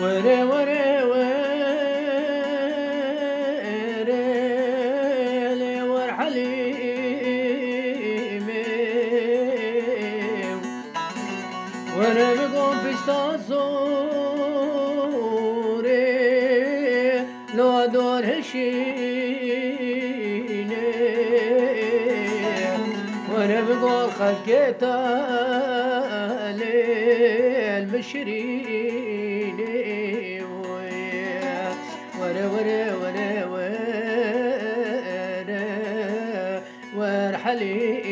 وري وري وري ورحليمي وانا بقوم في صوري لو دور هشيني وانا بقول خلقيت المشريني ورا ورا ورا ورا ورحليمي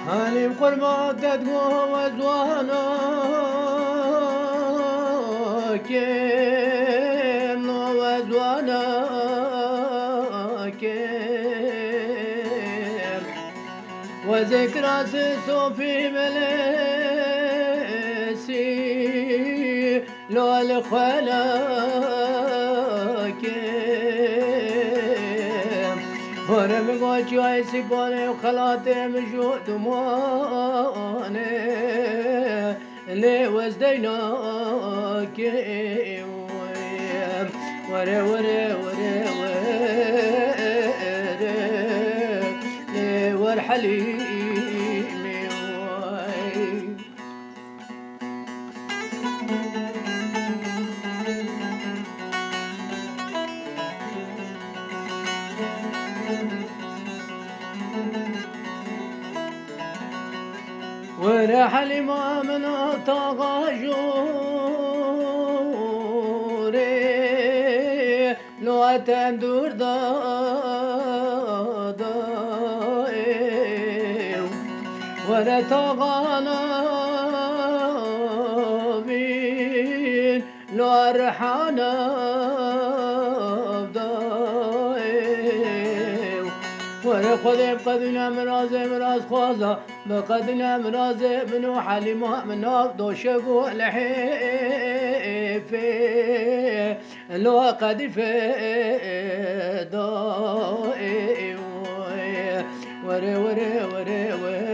هاني بقربات تقوى زوانا كيم وزوانا كيم وذكرى صوفي ملسي لو الخلا كيم ورا مقول شوي سيبوني وخلاتي مجهود دمواني اللي وزديناك ورا ورا ورا ورا ورحليمي ورحل ما من طغاجوري لو تندور داي ولا طغانا بين لو رحانا ورقدي بقدنا مرازي مراز خوازة بقدنا مرازي منو حليمة منو دوشقو الحيفي لو قد في دائي وري وري وري وري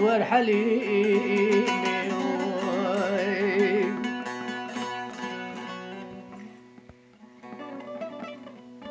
ورحليمي